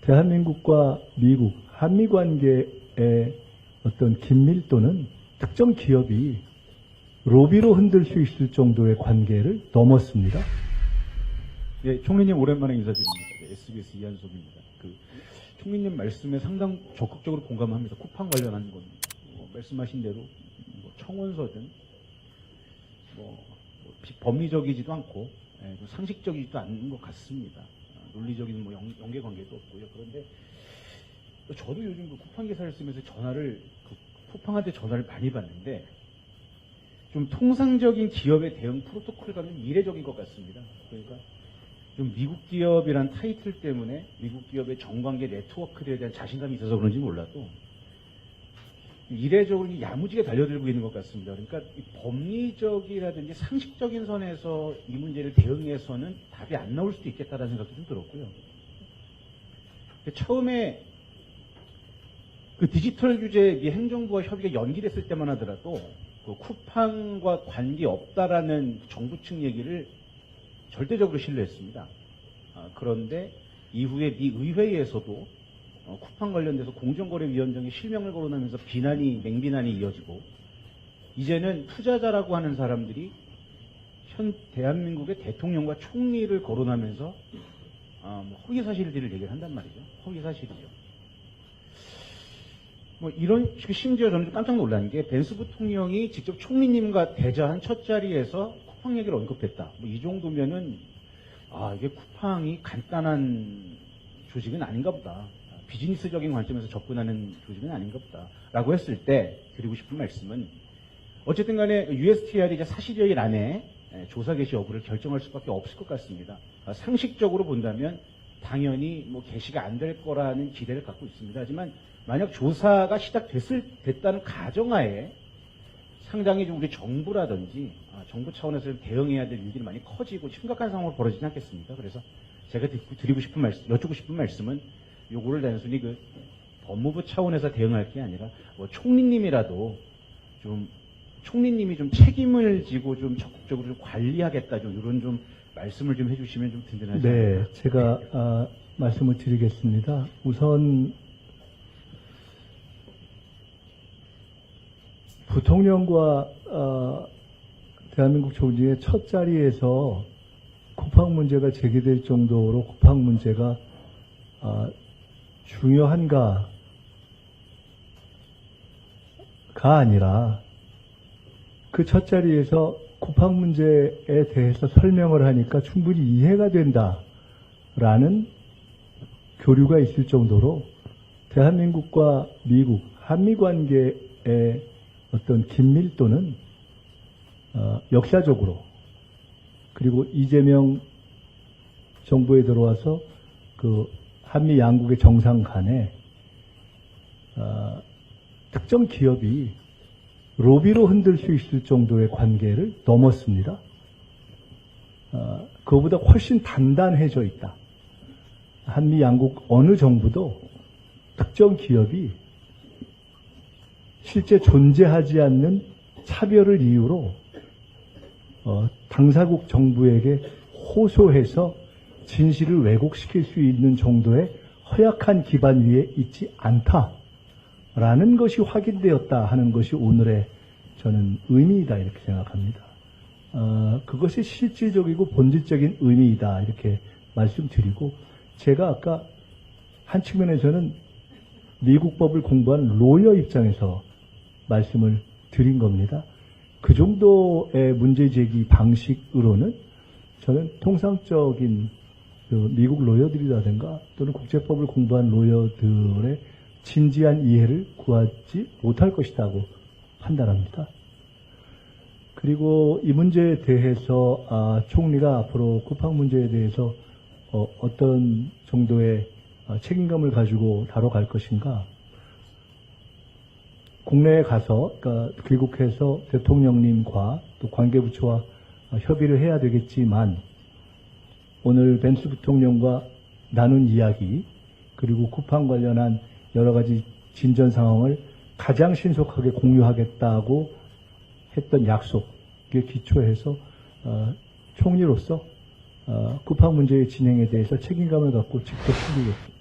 대한민국과 미국, 한미 관계의 어떤 긴밀도는 특정 기업이 로비로 흔들 수 있을 정도의 관계를 넘었습니다. 예, 총리님 오랜만에 인사드립니다. 네, SBS 이한섭입니다. 총리님 말씀에 상당 적극적으로 공감합니다. 쿠팡 관련한 건 말씀하신 대로 청원서든 법리적이지도 않고 상식적이지도 않은 것 같습니다. 논리적인 연계관계도 없고요. 그런데 저도 요즘 쿠팡 기사를 쓰면서 쿠팡한테 전화를 많이 받는데 좀 통상적인 기업의 대응 프로토콜과는 미래적인 것 같습니다. 그러니까 좀 미국 기업이란 타이틀 때문에 미국 기업의 정관계 네트워크에 대한 자신감이 있어서 그런지 몰라도 이례적으로 야무지게 달려들고 있는 것 같습니다. 그러니까 이 법리적이라든지 상식적인 선에서 이 문제를 대응해서는 답이 안 나올 수도 있겠다는 생각도 좀 들었고요. 처음에 디지털 규제 행정부와 협의가 연기됐을 때만 하더라도 쿠팡과 관계없다라는 정부 측 얘기를 절대적으로 신뢰했습니다. 그런데 이후에 미 의회에서도 쿠팡 관련돼서 공정거래위원장이 실명을 거론하면서 맹비난이 이어지고 이제는 투자자라고 하는 사람들이 현 대한민국의 대통령과 총리를 거론하면서 허위사실들을 얘기를 한단 말이죠. 허위사실이죠. 심지어 저는 좀 깜짝 놀란 게 벤스 부통령이 직접 총리님과 대자한 첫 자리에서 쿠팡 얘기를 언급했다. 이 정도면은 이게 쿠팡이 간단한 조직은 아닌가 보다. 비즈니스적인 관점에서 접근하는 조직은 아닌가 보다. 라고 했을 때 드리고 싶은 말씀은 어쨌든 간에 USTR이 이제 사실여일 안에 조사 개시 여부를 결정할 수밖에 없을 것 같습니다. 상식적으로 본다면 당연히 개시가 안 될 거라는 기대를 갖고 있습니다. 하지만 만약 조사가 됐다는 가정하에 상당히 좀 우리 정부라든지 정부 차원에서 좀 대응해야 될 일들이 많이 커지고 심각한 상황으로 벌어지지 않겠습니까? 그래서 제가 여쭙고 싶은 말씀은 요거를 단순히 법무부 차원에서 대응할 게 아니라 총리님이 좀 책임을 지고 좀 적극적으로 좀 관리하겠다 이런 좀 말씀을 좀 해주시면 좀 든든하지 않을까. 네, 제가 말씀을 드리겠습니다. 우선 부통령과 대한민국 총리의 첫 자리에서 쿠팡 문제가 제기될 정도로 쿠팡 문제가 중요한가가 아니라 그 첫 자리에서 쿠팡 문제에 대해서 설명을 하니까 충분히 이해가 된다라는 교류가 있을 정도로 대한민국과 미국, 한미 관계의 어떤 긴밀도는 역사적으로 그리고 이재명 정부에 들어와서 한미 양국의 정상 간에 특정 기업이 로비로 흔들 수 있을 정도의 관계를 넘었습니다. 그거보다 훨씬 단단해져 있다. 한미 양국 어느 정부도 특정 기업이 실제 존재하지 않는 차별을 이유로 당사국 정부에게 호소해서 진실을 왜곡시킬 수 있는 정도의 허약한 기반 위에 있지 않다라는 것이 확인되었다 하는 것이 오늘의 저는 의미이다 이렇게 생각합니다. 그것이 실질적이고 본질적인 의미이다 이렇게 말씀드리고 제가 아까 한 측면에서는 미국 법을 공부한 로여 입장에서 말씀을 드린 겁니다. 그 정도의 문제제기 방식으로는 저는 통상적인 미국 로여들이라든가 또는 국제법을 공부한 로여들의 진지한 이해를 구하지 못할 것이라고 판단합니다. 그리고 이 문제에 대해서 총리가 앞으로 쿠팡 문제에 대해서 어떤 정도의 책임감을 가지고 다뤄갈 것인가. 국내에 가서 귀국해서 대통령님과 또 관계부처와 협의를 해야 되겠지만 오늘 벤스 부통령과 나눈 이야기 그리고 쿠팡 관련한 여러 가지 진전 상황을 가장 신속하게 공유하겠다고 했던 약속에 기초해서 총리로서 쿠팡 문제의 진행에 대해서 책임감을 갖고 직접 챙기겠습니다.